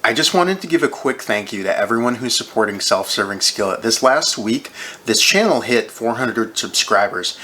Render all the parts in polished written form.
I just wanted to give a quick thank you to everyone who's supporting Self-Serving Skillet. This last week, this channel hit 400 subscribers.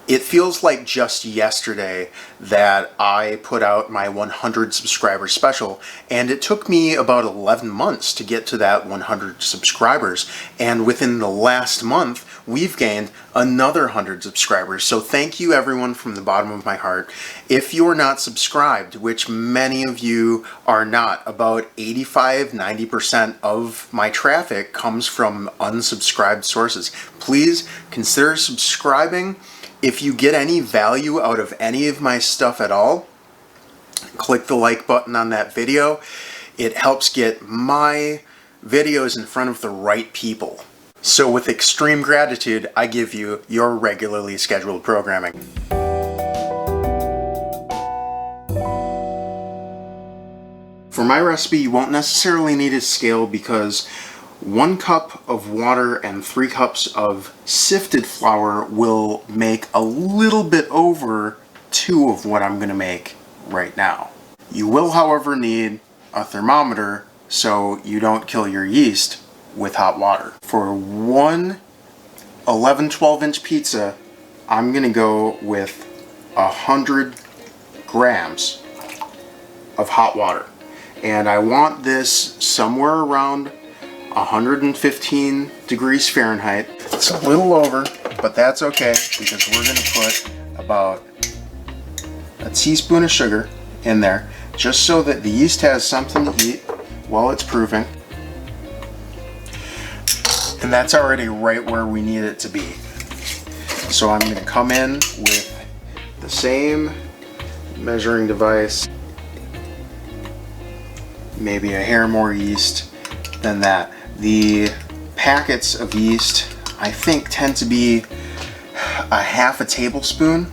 It feels like just yesterday that I put out my 100 subscriber special, and it took me about 11 months to get to that 100 subscribers. And within the last month, we've gained another 100 subscribers. So thank you everyone from the bottom of my heart. If you're not subscribed, which many of you are not, about 85–90% of my traffic comes from unsubscribed sources. Please consider subscribing. If you get any value out of any of my stuff at all, click the like button on that video. It helps get my videos in front of the right people. So with extreme gratitude, I give you your regularly scheduled programming. For my recipe, you won't necessarily need a scale because 1 cup of water and 3 cups of sifted flour will make a little bit over 2 of what I'm going to make right now. You will, however, need a thermometer so you don't kill your yeast with hot water. For one 11-12 inch pizza, I'm going to go with 100 grams of hot water. And I want this somewhere around 115 degrees Fahrenheit. It's a little over, but that's okay because we're going to put about a teaspoon of sugar in there just so that the yeast has something to eat while it's proofing. And that's already right where we need it to be. So I'm going to come in with the same measuring device, maybe a hair more yeast than that. The packets of yeast, I think, tend to be a half a tablespoon,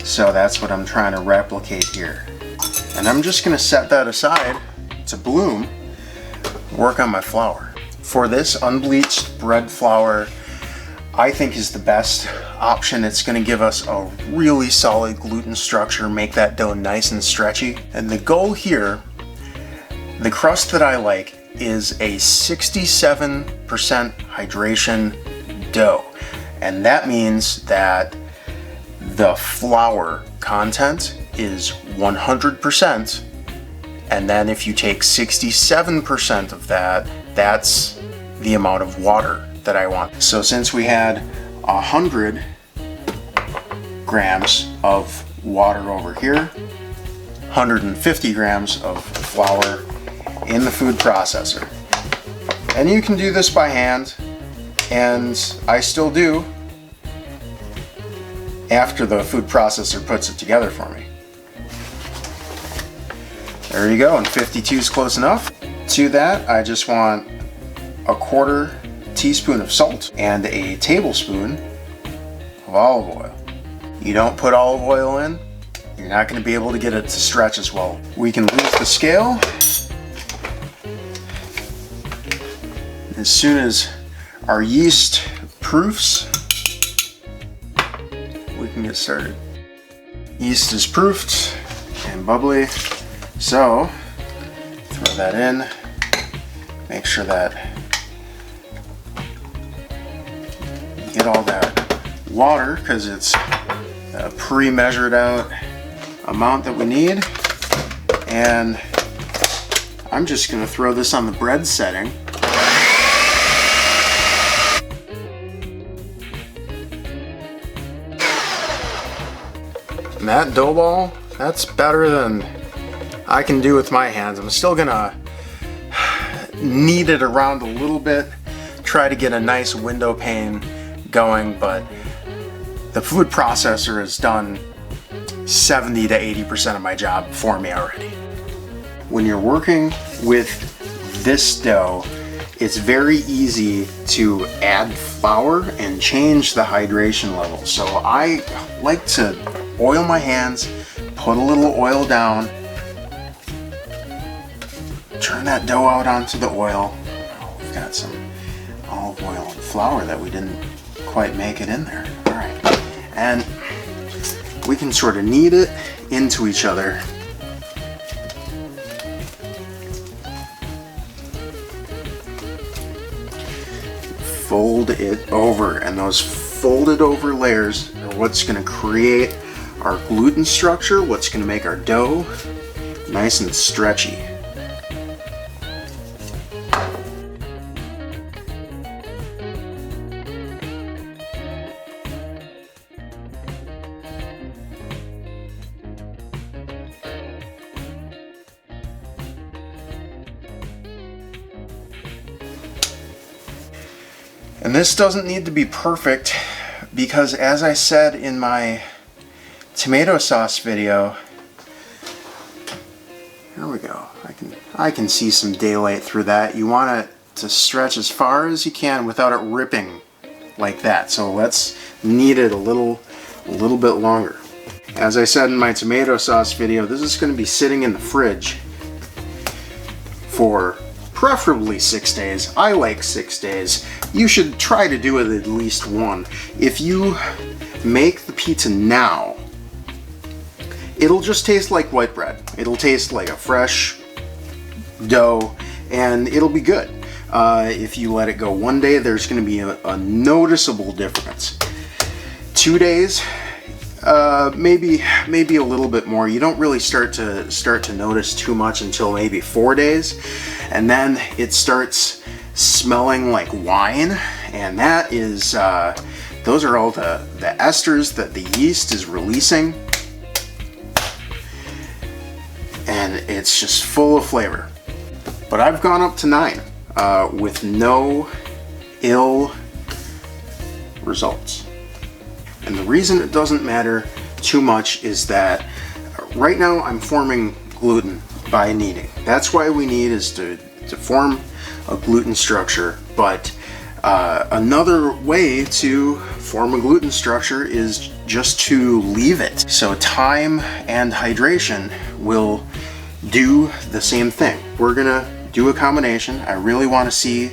so that's what I'm trying to replicate here. And I'm just going to set that aside to bloom, work on my flour. For this, unbleached bread flour, I think, is the best option. It's going to give us a really solid gluten structure, make that dough nice and stretchy. And the goal here, the crust that I like, is a 67% hydration dough. And that means that the flour content is 100%. And then if you take 67% of that, that's the amount of water that I want. So since we had 100 grams of water over here, 150 grams of flour in the food processor. And you can do this by hand, and I still do after the food processor puts it together for me. There you go, and 52 is close enough. To that, I just want a 1/4 teaspoon of salt and a tablespoon of olive oil. You don't put olive oil in, you're not going to be able to get it to stretch as well. We can lose the scale. As soon as our yeast proofs, we can get started. Yeast is proofed and bubbly, so throw that in. Make sure that you get all that water because it's a pre-measured out amount that we need. And I'm just going to throw this on the bread setting. And that dough ball, that's better than I can do with my hands. I'm still gonna knead it around a little bit, try to get a nice window pane going, but the food processor has done 70 to 80% of my job for me already. When you're working with this dough, it's very easy to add flour and change the hydration level. So I like to oil my hands, put a little oil down, turn that dough out onto the oil. Oh, we've got some olive oil and flour that we didn't quite make it in there. All right, and we can sort of knead it into each other. fold it over, and those folded over layers are what's going to create our gluten structure, what's going to make our dough nice and stretchy. And this doesn't need to be perfect because, as I said in my tomato sauce video, here we go. I can see some daylight through that. You want it to stretch as far as you can without it ripping like that. So let's knead it a little bit longer. As I said in my tomato sauce video, this is going to be sitting in the fridge for preferably 6 days. I like 6 days. You should try to do it at least one. If you make the pizza now, it'll just taste like white bread. It'll taste like a fresh dough, and it'll be good. If you let it go 1 day, there's going to be a noticeable difference. 2 days, maybe a little bit more. You don't really start to notice too much until maybe 4 days, and then it starts smelling like wine, and that is those are all the esters that the yeast is releasing, and it's just full of flavor. But I've gone up to 9 with no ill results. And the reason it doesn't matter too much is that right now I'm forming gluten by kneading. That's why we need is to form a gluten structure. But another way to form a gluten structure is just to leave it. So time and hydration will do the same thing. We're gonna do a combination. I really want to see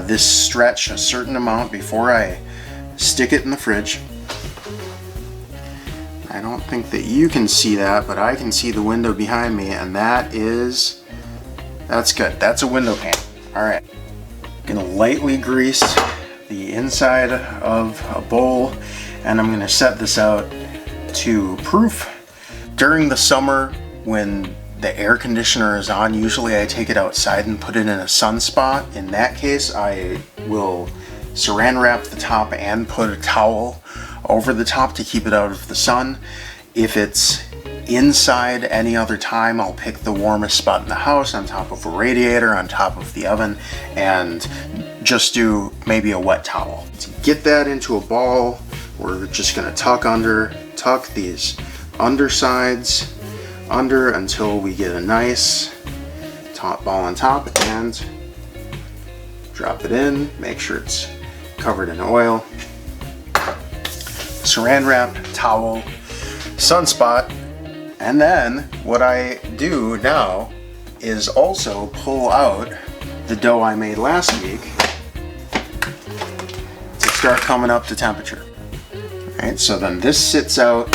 this stretch a certain amount before I stick it in the fridge. I don't think that you can see that, but I can see the window behind me, and that's good. That's a window pane. All right. Gonna lightly grease the inside of a bowl, and I'm gonna set this out to proof. During the summer, when the air conditioner is on, usually I take it outside and put it in a sunspot. In that case, I will saran wrap the top and put a towel over the top to keep it out of the sun. If it's inside any other time, I'll pick the warmest spot in the house, on top of a radiator, on top of the oven, and just do maybe a wet towel. To get that into a ball, we're just gonna tuck these undersides under until we get a nice top ball on top, and drop it in. Make sure it's covered in oil. Saran wrap, towel, sunspot, and then what I do now is also pull out the dough I made last week to start coming up to temperature. Alright, so then this sits out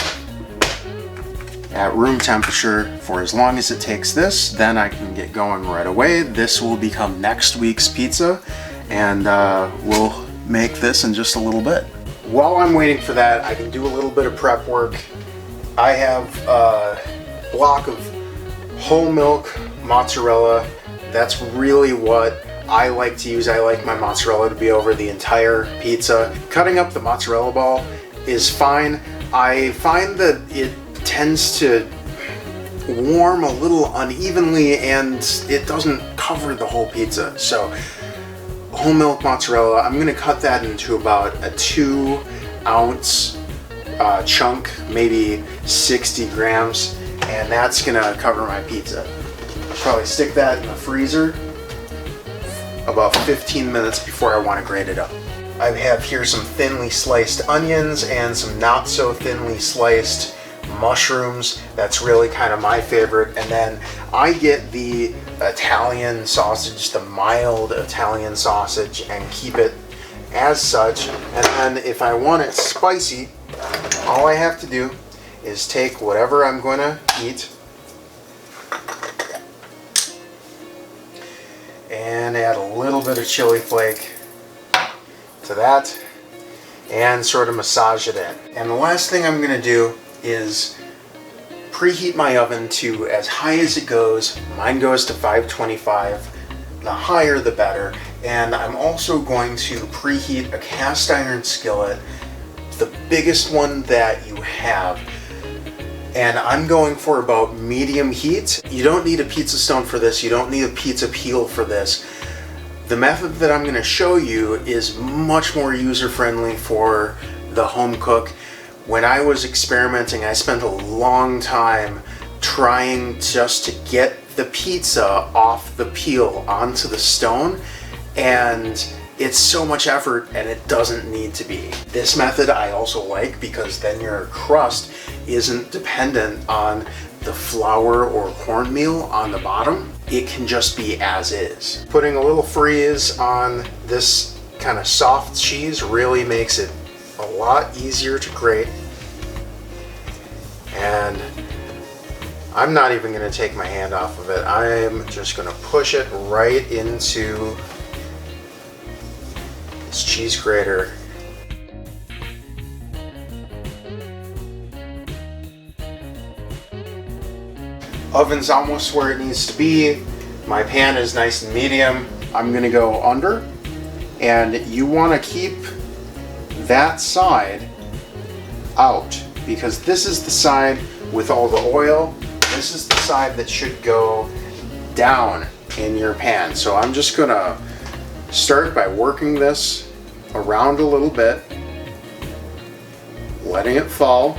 at room temperature for as long as it takes this, then I can get going right away. This will become next week's pizza, and we'll make this in just a little bit. While I'm waiting for that, I can do a little bit of prep work. I have a block of whole milk mozzarella. That's really what I like to use. I like my mozzarella to be over the entire pizza. Cutting up the mozzarella ball is fine. I find that it tends to warm a little unevenly and it doesn't cover the whole pizza. So whole milk mozzarella, I'm going to cut that into about a 2-ounce chunk, maybe 60 grams, and that's going to cover my pizza. I'll probably stick that in the freezer about 15 minutes before I want to grate it up. I have here some thinly sliced onions and some not so thinly sliced mushrooms. That's really kind of my favorite. And then I get the Italian sausage, the mild Italian sausage, and keep it as such. And then if I want it spicy, all I have to do is take whatever I'm going to eat and add a little bit of chili flake to that and sort of massage it in. And the last thing I'm gonna do is preheat my oven to as high as it goes. Mine goes to 525. The higher the better. And I'm also going to preheat a cast iron skillet, the biggest one that you have. And I'm going for about medium heat. You don't need a pizza stone for this. You don't need a pizza peel for this. The method that I'm going to show you is much more user-friendly for the home cook. When I was experimenting, I spent a long time trying just to get the pizza off the peel onto the stone, and it's so much effort and it doesn't need to be. This method I also like because then your crust isn't dependent on the flour or cornmeal on the bottom. It can just be as is. Putting a little freeze on this kind of soft cheese really makes it a lot easier to grate. And I'm not even going to take my hand off of it. I'm just going to push it right into this cheese grater. Oven's almost where it needs to be. My pan is nice and medium. I'm going to go under, and you want to keep that side out because this is the side with all the oil. This is the side that should go down in your pan. So I'm just going to start by working this around a little bit, letting it fall,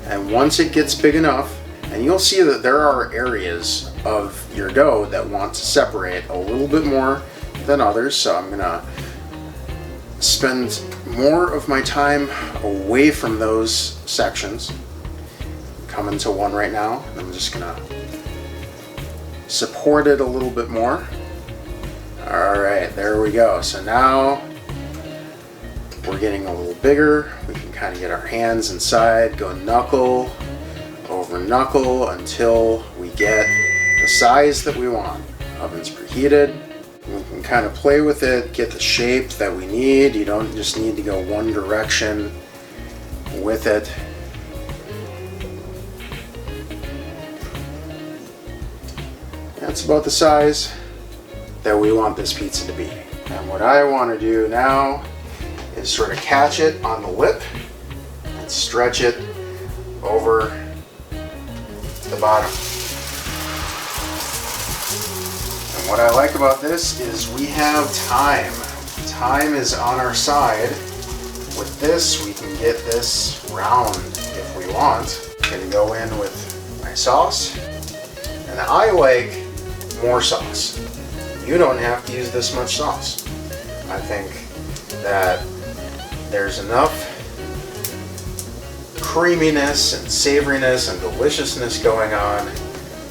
and once it gets big enough, and you'll see that there are areas of your dough that want to separate a little bit more than others, so I'm gonna spend more of my time away from those sections. Coming to one right now, I'm just gonna support it a little bit more. All right, there we go. So now we're getting a little bigger. We can kind of get our hands inside, go knuckle over knuckle until we get the size that we want. Oven's preheated. We can kind of play with it, get the shape that we need. You don't just need to go one direction with it. That's about the size that we want this pizza to be. And what I want to do now is sort of catch it on the lip and stretch it over the bottom. And what I like about this is we have time. Time is on our side. With this, we can get this round if we want. I'm gonna go in with my sauce. And I like more sauce. You don't have to use this much sauce. I think that there's enough creaminess and savoriness and deliciousness going on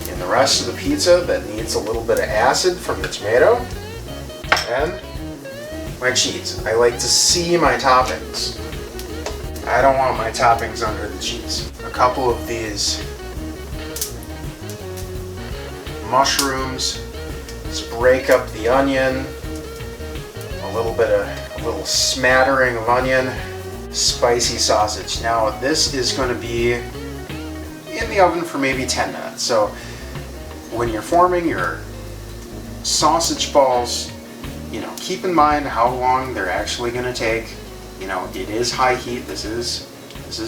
in the rest of the pizza that needs a little bit of acid from the tomato. And my cheese. I like to see my toppings. I don't want my toppings under the cheese. A couple of these mushrooms, just break up the onion, a little smattering of onion, spicy sausage. Now this is going to be in the oven for maybe 10 minutes. So when you're forming your sausage balls, you know, keep in mind how long they're actually going to take. You know, it is high heat. This is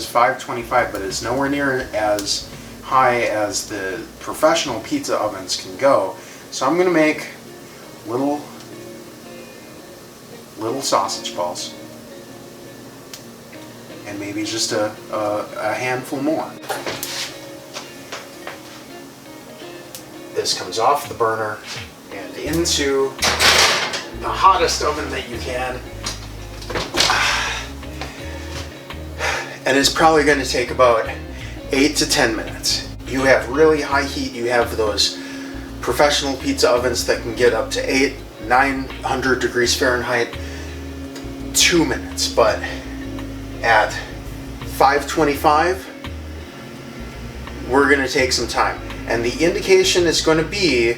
525, but it's nowhere near as high as the professional pizza ovens can go. So I'm going to make little sausage balls, and maybe just a handful more. This comes off the burner and into the hottest oven that you can. And it's probably going to take about 8 to 10 minutes. You have really high heat. You have those professional pizza ovens that can get up to 900 degrees Fahrenheit. 2 minutes, but at 525, we're going to take some time. And the indication is going to be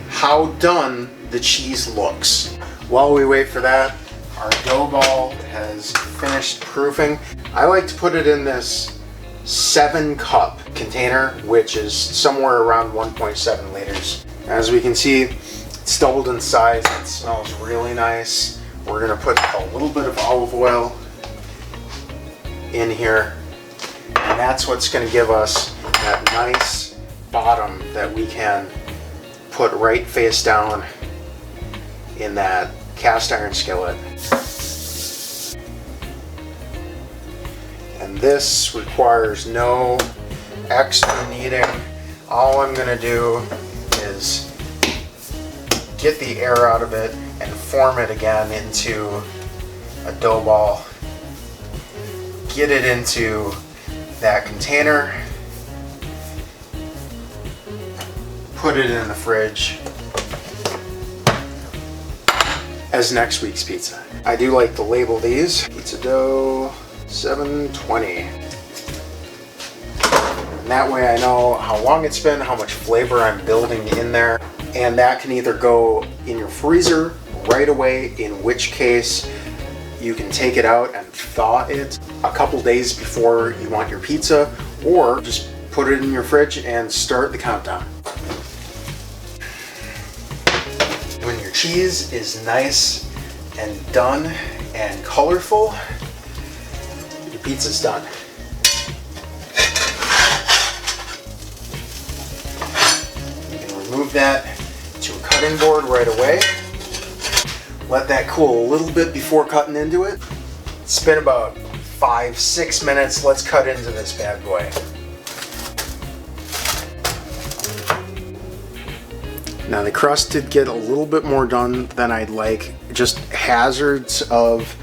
how done the cheese looks. While we wait for that, Our dough ball has finished proofing. I like to put it in this 7-cup container, which is somewhere around 1.7 liters. As we can see, it's doubled in size. It smells really nice. We're gonna put a little bit of olive oil in here, and that's what's gonna give us that nice bottom that we can put right face down in that cast iron skillet. And this requires no extra kneading. All I'm gonna do is get the air out of it and form it again into a dough ball. Get it into that container. Put it in the fridge as next week's pizza. I do like to label these. Pizza dough 720. And that way I know how long it's been, how much flavor I'm building in there. And that can either go in your freezer right away, in which case you can take it out and thaw it a couple days before you want your pizza, or just put it in your fridge and start the countdown. When your cheese is nice and done and colorful, your pizza's done. You can remove that to a cutting board right away. Let that cool a little bit before cutting into it. It's been about 5-6 minutes. Let's cut into this bad boy. Now the crust did get a little bit more done than I'd like. Just hazards of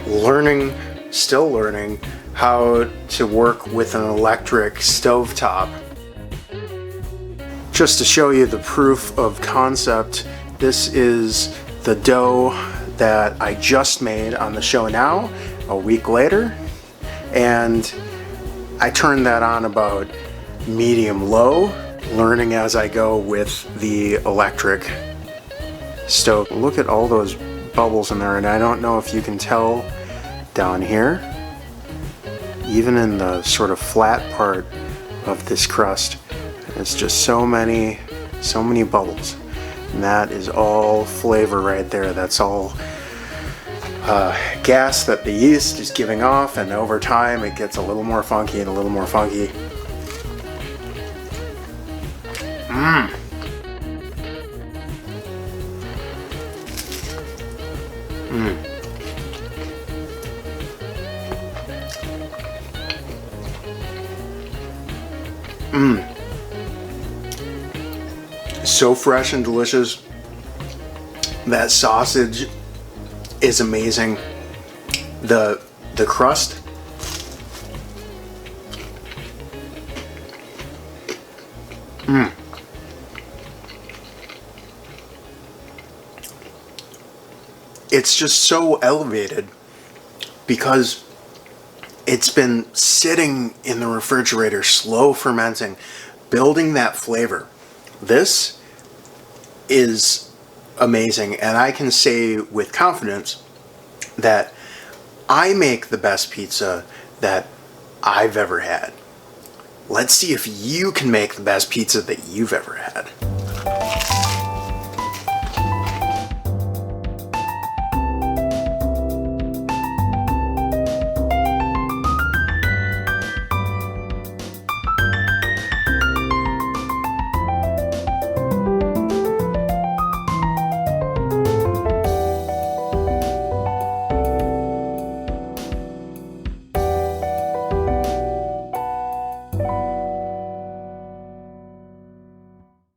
learning, still learning, how to work with an electric stovetop. Just to show you the proof of concept, this is the dough that I just made on the show now, a week later, and I turned that on about medium-low, learning as I go with the electric stove. Look at all those bubbles in there, and I don't know if you can tell down here, even in the sort of flat part of this crust, it's just so many bubbles. And that is all flavor right there. That's all gas that the yeast is giving off, and over time it gets a little more funky and a little more funky. Mmm. Mmm. Mmm. So fresh and delicious. That sausage is amazing. The crust, it's just so elevated because it's been sitting in the refrigerator, slow fermenting, building that flavor. This is amazing, and I can say with confidence that I make the best pizza that I've ever had. Let's see if you can make the best pizza that you've ever had.